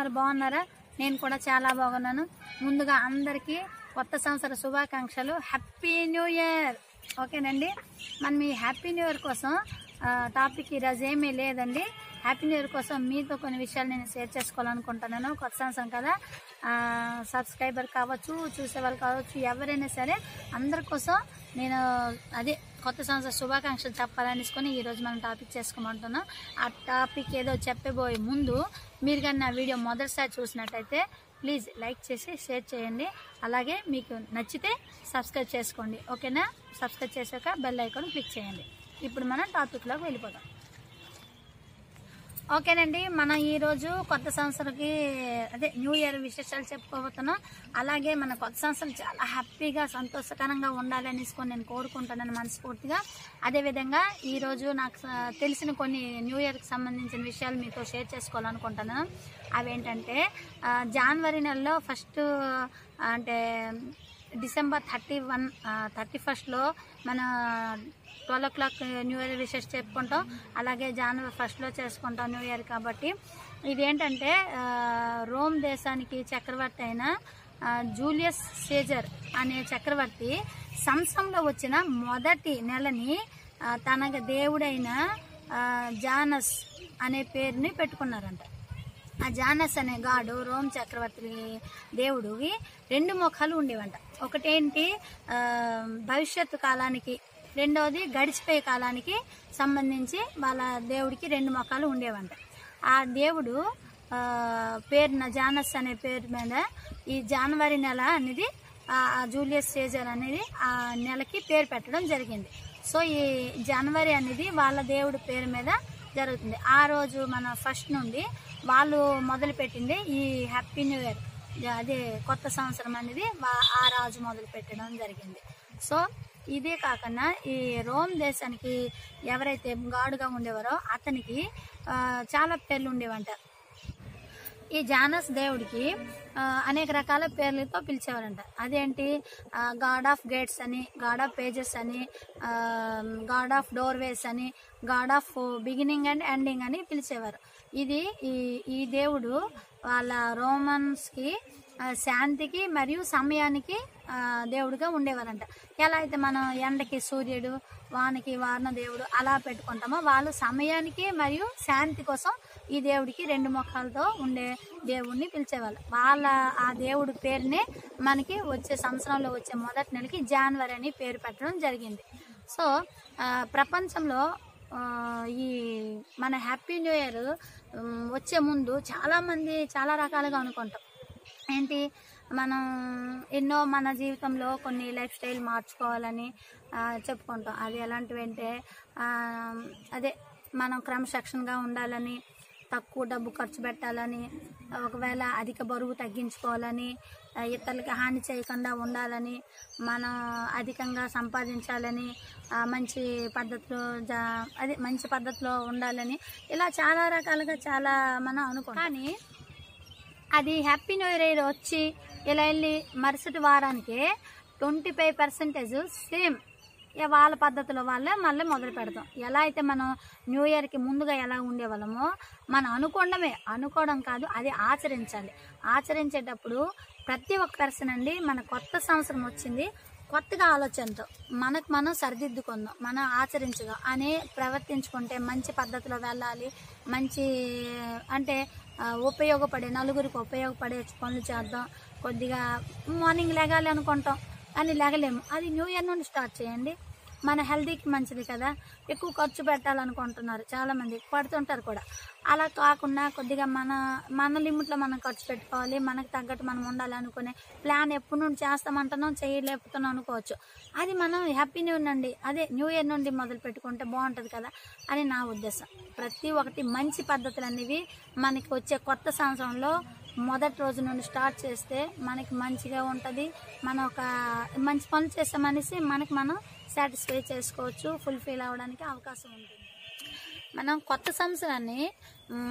ఉన్నారు? బాగున్నారా? నేను కూడా చాలా బాగున్నాను. ముందుగా అందరికీ కొత్త సంవత్సర శుభాకాంక్షలు. Happy new year. ఓకేనండి, మనం ఈ హ్యాపీ న్యూ ఇయర్ కోసం టాపిక్ ఈరోజు ఏమీ లేదండి. హ్యాపీ న్యూ ఇయర్ కోసం మీతో కొన్ని విషయాలు నేను షేర్ చేసుకోవాలనుకుంటున్నాను. కొత్త సంవత్సరం కదా, సబ్స్క్రైబర్ కావచ్చు, చూసేవాళ్ళు కావచ్చు, ఎవరైనా సరే అందరి కోసం నేను కొత్త సంవత్సర శుభాకాంక్షలు చెప్పాలనిసుకొని ఈరోజు మనం టాపిక్ చేసుకోమంటున్నాం. ఆ టాపిక్ ఏదో చెప్పబోయే ముందు మీరు కానీ నా వీడియో మొదటిసారి చూసినట్టయితే ప్లీజ్ లైక్ చేసి షేర్ చేయండి. అలాగే మీకు నచ్చితే సబ్స్క్రైబ్ చేసుకోండి. ఓకేనా? సబ్స్క్రైబ్ చేశాక బెల్ ఐకాన్ క్లిక్ చేయండి. ఇప్పుడు మనం టాపిక్లోకి వెళ్ళిపోదాం. ఓకేనండి, మనం ఈరోజు కొత్త సంవత్సరంకి న్యూ ఇయర్ విశేషాలు చెప్పుకోబోతున్నాం. అలాగే మన కొత్త సంవత్సరం చాలా హ్యాపీగా సంతోషకరంగా ఉండాలనేసుకొని నేను కోరుకుంటున్నాను మనస్ఫూర్తిగా. అదేవిధంగా ఈరోజు నాకు తెలిసిన కొన్ని న్యూ ఇయర్కి సంబంధించిన విషయాలు మీతో షేర్ చేసుకోవాలనుకుంటున్నాను. అవేంటంటే జనవరి నెలలో ఫస్ట్ అంటే డిసెంబర్ 31 మన 12 o'clock న్యూ ఇయర్ విషెస్ చెప్పుకుంటాం. అలాగే జనవరి 1 చేసుకుంటాం న్యూ ఇయర్. కాబట్టి ఇదేంటంటే రోమ్ దేశానికి చక్రవర్తి అయిన జూలియస్ సీజర్ అనే చక్రవర్తి సంవత్సరంలో వచ్చిన మొదటి నెలని తన దేవుడైన జానస్ అనే పేరుని పెట్టుకున్నారంట. ఆ జానస్ అనే గాడు రోమ్ చక్రవర్తి దేవుడికి 2 ముఖాలు ఉండేవంట. ఒకటేంటి భవిష్యత్తు కాలానికి, రెండవది గడిచిపోయే కాలానికి సంబంధించి వాళ్ళ దేవుడికి 2 ముఖాలు ఉండేవంట. ఆ దేవుడు పేరున జానస్ అనే పేరు మీద ఈ జనవరి నెల అనేది జూలియస్ సీజర్ అనేది ఆ నెలకి పేరు పెట్టడం జరిగింది. సో ఈ జనవరి అనేది వాళ్ళ దేవుడి పేరు మీద జరుగుతుంది. ఆ రోజు మన 1 నుండి వాళ్ళు మొదలుపెట్టింది ఈ హ్యాపీ న్యూ ఇయర్, అదే కొత్త సంవత్సరం అనేది ఆ రాజు మొదలు పెట్టడం జరిగింది. సో ఇదే కాకుండా ఈ రోమ్ దేశానికి ఎవరైతే గాడుగా ఉండేవారో అతనికి చాలా పేర్లు ఉండేవంట. ఈ జానస్ దేవుడికి అనేక రకాల పేర్లతో పిలిచేవారంట. అదేంటి, గాడ్ ఆఫ్ గేట్స్ అని, గాడ్ ఆఫ్ పేజెస్ అని, గాడ్ ఆఫ్ డోర్వేస్ అని, God of beginning and ending అని పిలిచేవారు. ఇది ఈ దేవుడు వాళ్ళ రోమన్స్కి శాంతికి మరియు సమయానికి దేవుడిగా ఉండేవారంట. ఎలా అయితే మనం ఎండకి సూర్యుడు, వానకి వారణ దేవుడు అలా పెట్టుకుంటామో, వాళ్ళు సమయానికి మరియు శాంతి కోసం ఈ దేవుడికి 2 ముఖాలతో ఉండే దేవుడిని పిలిచేవాళ్ళు. ఆ దేవుడి పేరునే మనకి వచ్చే సంవత్సరంలో వచ్చే మొదటి నెలకి జనవరి అని పేరు పెట్టడం జరిగింది. సో ప్రపంచంలో ఈ మన హ్యాపీ న్యూ ఇయర్ వచ్చే ముందు చాలామంది చాలా రకాలుగా అనుకుంటాం. ఏంటి, మనం ఎన్నో మన జీవితంలో కొన్ని లైఫ్ స్టైల్ మార్చుకోవాలని చెప్పుకుంటాం. అది ఎలాంటివి అంటే మనం క్రమశిక్షణగా ఉండాలని, తక్కువ డబ్బు ఖర్చు పెట్టాలని, ఒకవేళ అధిక బరువు తగ్గించుకోవాలని, ఇతరులకి హాని చేయకుండా ఉండాలని, మనం అధికంగా సంపాదించాలని, మంచి పద్ధతిలో ఉండాలని, ఇలా చాలా రకాలుగా చాలా మనం అనుకుంటాం. కానీ అది హ్యాపీ న్యూ ఇయర్ వచ్చి ఇలా వెళ్ళి మరుసటి వారానికి 25% సేమ్ వాళ్ళ పద్ధతిలో వాళ్ళే మళ్ళీ మొదలు పెడతాం. ఎలా అయితే మనం న్యూ ఇయర్కి ముందుగా ఎలా ఉండేవాళ్ళమో మనం అనుకోవడం కాదు, అది ఆచరించాలి. ఆచరించేటప్పుడు ప్రతి ఒక్క పర్సన్ అండి, మన కొత్త సంవత్సరం వచ్చింది, కొత్తగా ఆలోచనతో మనకు మనం సరిదిద్దుకుందాం, మనం ఆచరించుదాం అని ప్రవర్తించుకుంటే మంచి పద్ధతిలో వెళ్ళాలి. మంచి అంటే ఉపయోగపడే, నలుగురికి ఉపయోగపడే పనులు చేద్దాం. కొద్దిగా మార్నింగ్ లెగాలి అనుకుంటాం కానీ లెగలేము, అది న్యూ ఇయర్ నుండి స్టార్ట్ చేయండి. మన హెల్తీకి మంచిది కదా. ఎక్కువ ఖర్చు పెట్టాలనుకుంటున్నారు చాలామంది, పడుతుంటారు కూడా. అలా కాకుండా కొద్దిగా మన లిమిట్లో మనం ఖర్చు పెట్టుకోవాలి. మనకు తగ్గట్టు మనం ఉండాలి అనుకునే ప్లాన్ ఎప్పటి నుండి చేస్తామంటున్నాం, చేయలేకపోతున్నాం అనుకోవచ్చు. అది మనం హ్యాపీ న్యూ ఇయర్ నుండి న్యూ ఇయర్ నుండి మొదలు పెట్టుకుంటే బాగుంటుంది కదా అని నా ఉద్దేశం. ప్రతి ఒక్కటి మంచి పద్ధతులు అనేవి మనకి వచ్చే కొత్త సంవత్సరంలో మొదటి రోజు నుండి స్టార్ట్ చేస్తే మనకి మంచిగా ఉంటుంది. మనం ఒక మంచి పనులు చేస్తామనేసి మనకి మనం సాటిస్ఫై చేసుకోవచ్చు, ఫుల్ఫిల్ అవ్వడానికి అవకాశం ఉంటుంది. మనం కొత్త సంవత్సరాన్ని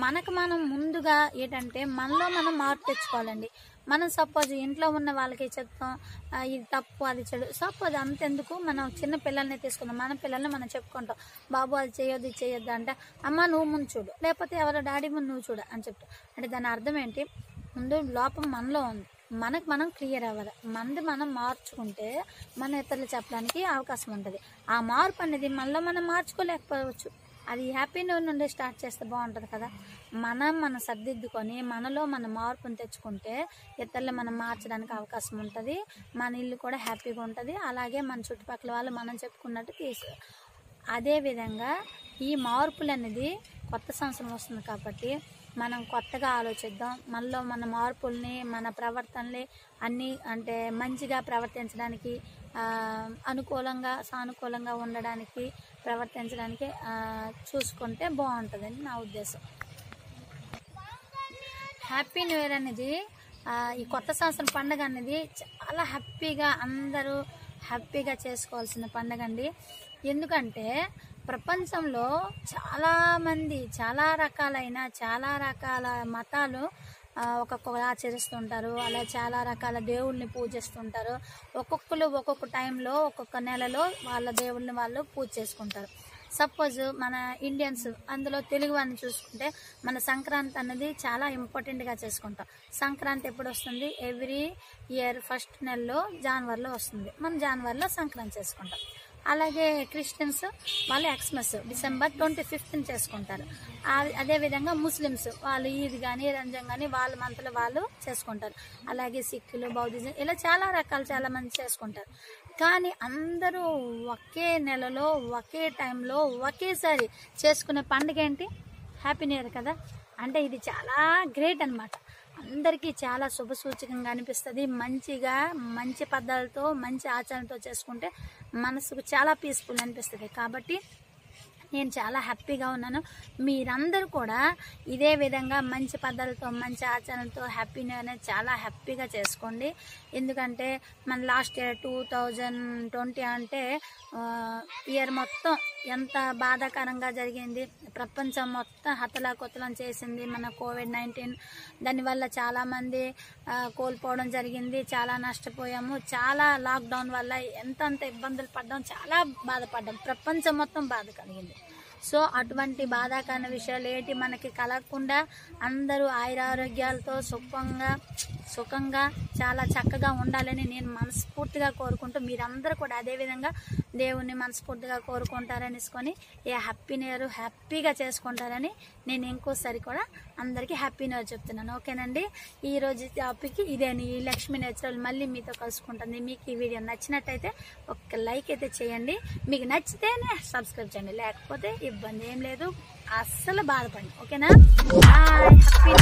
మనకు మనం ముందుగా ఏంటంటే మనలో మనం మార్పు తెచ్చుకోవాలండి. మనం సపోజ్ ఇంట్లో ఉన్న వాళ్ళకి చెప్తాం ఇది తప్పు అది చెడు, సపోజ్ అంతెందుకు మనం చిన్న పిల్లల్ని తీసుకుందాం, మన పిల్లల్ని మనం చెప్పుకుంటాం, బాబు అది చేయొద్దు ఇది చేయొద్దు అంటే అమ్మ నువ్వు ముందు చూడు, లేకపోతే ఎవరో డాడీ ముందు నువ్వు చూడు అని చెప్తాం. అంటే దాని అర్థం ఏంటి, ముందు లోపం మనలో ఉంది, మనకు మనం క్లియర్ అవ్వాలి. మనది మనం మార్చుకుంటే మన ఇతరులు చెప్పడానికి అవకాశం ఉంటుంది. ఆ మార్పు అనేది మనలో మనం మార్చుకోలేకపోవచ్చు. అది హ్యాపీ న్యూ ఇయర్ నుండి స్టార్ట్ చేస్తే బాగుంటుంది కదా. మనం సర్దిద్దుకొని మనలో మన మార్పుని తెచ్చుకుంటే ఇతరులు మనం మార్చడానికి అవకాశం ఉంటుంది. మన ఇల్లు కూడా హ్యాపీగా ఉంటుంది. అలాగే మన చుట్టుపక్కల వాళ్ళు మనం చెప్పుకున్నట్టు అదేవిధంగా ఈ మార్పులు అనేది కొత్త సంవత్సరం వస్తుంది కాబట్టి మనం కొత్తగా ఆలోచిద్దాం. మనలో మన మార్పుల్ని మన ప్రవర్తనని అన్నీ అంటే మంచిగా ప్రవర్తించడానికి, అనుకూలంగా సానుకూలంగా ఉండడానికి ప్రవర్తించడానికి చూసుకుంటే బాగుంటుందని నా ఉద్దేశం. హ్యాపీ న్యూ ఇయర్ అనేది ఈ కొత్త సంవత్సరం పండుగ అనేది చాలా హ్యాపీగా అందరూ హ్యాపీగా చేసుకోవాల్సిన పండుగ అండి. ఎందుకంటే ప్రపంచంలో చాలామంది చాలా రకాల మతాలు ఒక్కొక్కరు ఆచరిస్తుంటారు. అలా చాలా రకాల దేవుళ్ళని పూజిస్తుంటారు. ఒక్కొక్కరు ఒక్కొక్క టైంలో ఒక్కొక్క నెలలో వాళ్ళ దేవుళ్ళని వాళ్ళు పూజ చేసుకుంటారు. సపోజ్ మన ఇండియన్స్ అందులో తెలుగు వారిని చూసుకుంటే మన సంక్రాంతి అన్నది చాలా ఇంపార్టెంట్గా చేసుకుంటాం. సంక్రాంతి ఎప్పుడు వస్తుంది, ఎవ్రీ ఇయర్ ఫస్ట్ నెలలో జనవరిలో వస్తుంది. మనం జనవరిలో సంక్రాంతి చేసుకుంటాం. అలాగే క్రిస్టియన్స్ వాళ్ళు ఎక్స్మస్ డిసెంబర్ 25th చేసుకుంటారు. అదేవిధంగా ముస్లిమ్స్ వాళ్ళు ఈద్ కానీ రంజాన్ కానీ వాళ్ళ మంత్లో వాళ్ళు చేసుకుంటారు. అలాగే సిక్కులు బౌద్ధిజం ఇలా చాలా మంది చేసుకుంటారు. కానీ అందరూ ఒకే నెలలో ఒకే టైంలో ఒకేసారి చేసుకునే పండుగ ఏంటి, హ్యాపీ న్యూ ఇయర్ కదా. అంటే ఇది చాలా గ్రేట్ అన్నమాట. అందరికీ చాలా శుభసూచకంగా అనిపిస్తుంది. మంచి పద్ధతులతో మంచి ఆచరణతో చేసుకుంటే మనసుకు చాలా పీస్ఫుల్ అనిపిస్తుంది. కాబట్టి నేను చాలా హ్యాపీగా ఉన్నాను. మీరందరూ కూడా ఇదే విధంగా మంచి పద్ధతులతో మంచి ఆచరణతో హ్యాపీ న్యూ ఇయర్ చాలా హ్యాపీగా చేసుకోండి. ఎందుకంటే మన లాస్ట్ ఇయర్ 2020 అంటే ఇయర్ మొత్తం ఎంత బాధాకరంగా జరిగింది. ప్రపంచం మొత్తం హతలాకుతలం చేసింది మన కోవిడ్-19. దానివల్ల చాలామంది కోల్పోవడం జరిగింది. చాలా నష్టపోయాము. చాలా లాక్డౌన్ వల్ల ఎంతంత ఇబ్బందులు పడ్డాం, చాలా బాధపడ్డాం. ప్రపంచం మొత్తం బాధ కలిగింది. సో అటువంటి బాధాకరణ విషయాలు ఏంటి మనకి కలగకుండా అందరూ ఆయురారోగ్యాలతో సుఖంగా చాలా చక్కగా ఉండాలని నేను మనస్ఫూర్తిగా కోరుకుంటూ మీరందరూ కూడా అదేవిధంగా దేవుణ్ణి మనస్ఫూర్తిగా కోరుకుంటారనిసుకొని ఏ హ్యాపీ న్యూ ఇయర్ హ్యాపీగా చేసుకుంటారని నేను ఇంకోసారి కూడా అందరికీ హ్యాపీ న్యూ ఇయర్ చెప్తున్నాను. ఓకేనండి, ఈరోజు టాపిక్ ఇదేని ఈ లక్ష్మీ నేచురల్ మళ్ళీ మీతో కలుసుకుంటుంది. మీకు ఈ వీడియో నచ్చినట్టయితే ఒక లైక్ అయితే చేయండి. మీకు నచ్చితేనే సబ్స్క్రైబ్ చేయండి, లేకపోతే ఇబ్బంది ఏం లేదు, అస్సలు బాధపడండి. ఓకేనా, బాయ్, హ్యాపీ